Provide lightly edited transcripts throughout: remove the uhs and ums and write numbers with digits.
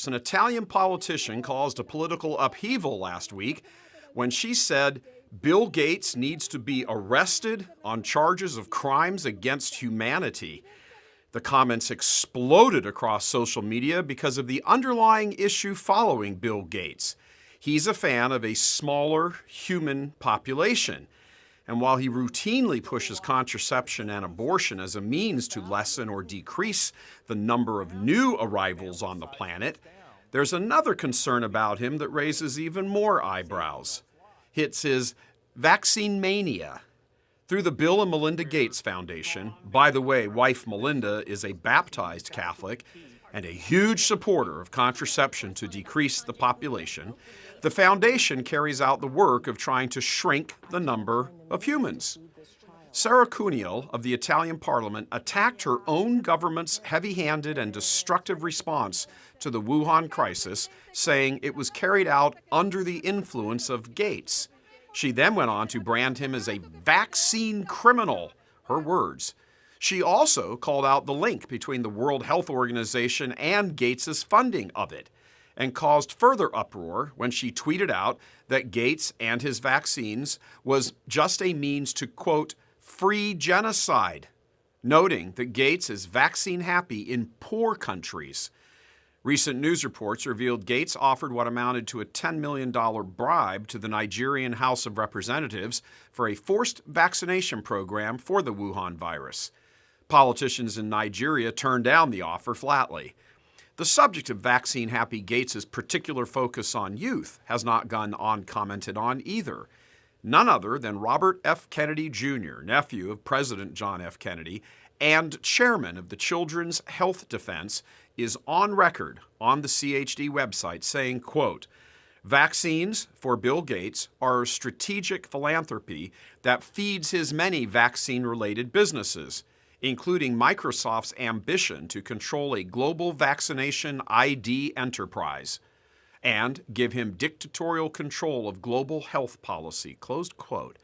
An Italian politician caused a political upheaval last week when she said Bill Gates needs to be arrested on charges of crimes against humanity. The comments exploded across social media because of the underlying issue following Bill Gates. He's a fan of a smaller human population. And while he routinely pushes contraception and abortion as a means to lessen or decrease the number of new arrivals on the planet, there's another concern about him that raises even more eyebrows. It's his vaccine mania. Through the Bill and Melinda Gates Foundation, by the way, wife Melinda is a baptized Catholic and a huge supporter of contraception to decrease the population, the foundation carries out the work of trying to shrink the number of humans. Sara Cuniel of the Italian Parliament attacked her own government's heavy-handed and destructive response to the Wuhan crisis, saying it was carried out under the influence of Gates. She then went on to brand him as a vaccine criminal, her words. She also called out the link between the World Health Organization and Gates' funding of it, and caused further uproar when she tweeted out that Gates and his vaccines was just a means to, quote, free genocide, noting that Gates is vaccine happy in poor countries. Recent news reports revealed Gates offered what amounted to a $10 million bribe to the Nigerian House of Representatives for a forced vaccination program for the Wuhan virus. Politicians in Nigeria turned down the offer flatly. The subject of vaccine-happy Gates' particular focus on youth has not gone uncommented on either. None other than Robert F. Kennedy Jr., nephew of President John F. Kennedy, and chairman of the Children's Health Defense, is on record on the CHD website saying, quote, vaccines for Bill Gates are a strategic philanthropy that feeds his many vaccine-related businesses, including Microsoft's ambition to control a global vaccination ID enterprise and give him dictatorial control of global health policy, closed quote.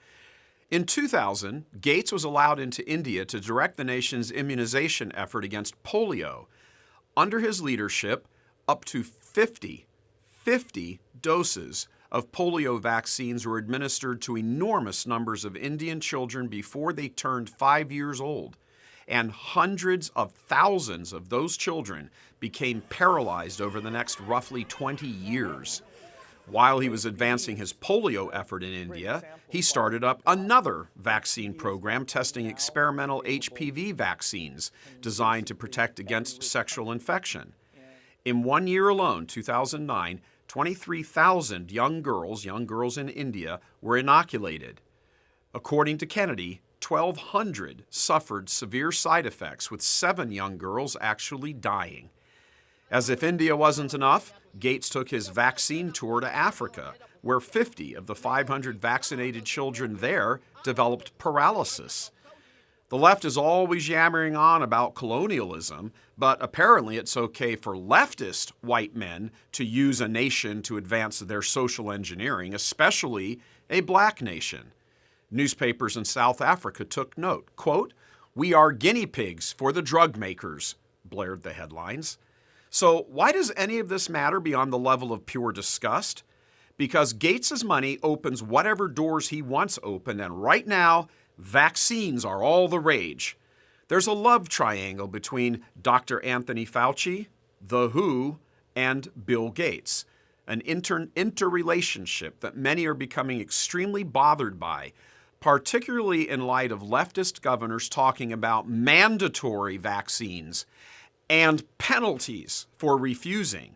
In 2000, Gates was allowed into India to direct the nation's immunization effort against polio. Under his leadership, up to 50 doses of polio vaccines were administered to enormous numbers of Indian children before they turned 5 years old. And hundreds of thousands of those children became paralyzed over the next roughly 20 years. While he was advancing his polio effort in India, he started up another vaccine program testing experimental HPV vaccines designed to protect against sexual infection. In 1 year alone, 2009, 23,000 young girls in India were inoculated. According to Kennedy, 1,200 suffered severe side effects, with 7 young girls actually dying. As if India wasn't enough, Gates took his vaccine tour to Africa, where 50 of the 500 vaccinated children there developed paralysis. The left is always yammering on about colonialism, but apparently it's okay for leftist white men to use a nation to advance their social engineering, especially a black nation. Newspapers in South Africa took note. Quote, we are guinea pigs for the drug makers, blared the headlines. So why does any of this matter beyond the level of pure disgust? Because Gates' money opens whatever doors he wants open, and right now, vaccines are all the rage. There's a love triangle between Dr. Anthony Fauci, the WHO, and Bill Gates, an interrelationship that many are becoming extremely bothered by, particularly in light of leftist governors talking about mandatory vaccines and penalties for refusing.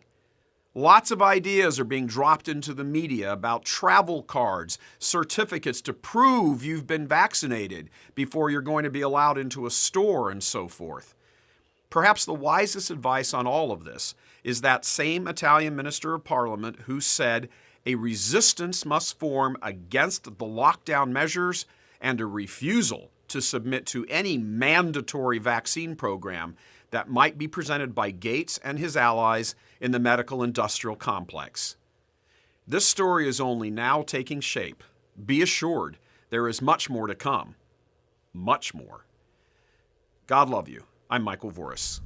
Lots of ideas are being dropped into the media about travel cards, certificates to prove you've been vaccinated before you're going to be allowed into a store, and so forth. Perhaps the wisest advice on all of this is that same Italian Minister of Parliament who said a resistance must form against the lockdown measures and a refusal to submit to any mandatory vaccine program that might be presented by Gates and his allies in the medical industrial complex. This story is only now taking shape. Be assured, there is much more to come. Much more. God love you. I'm Michael Voris.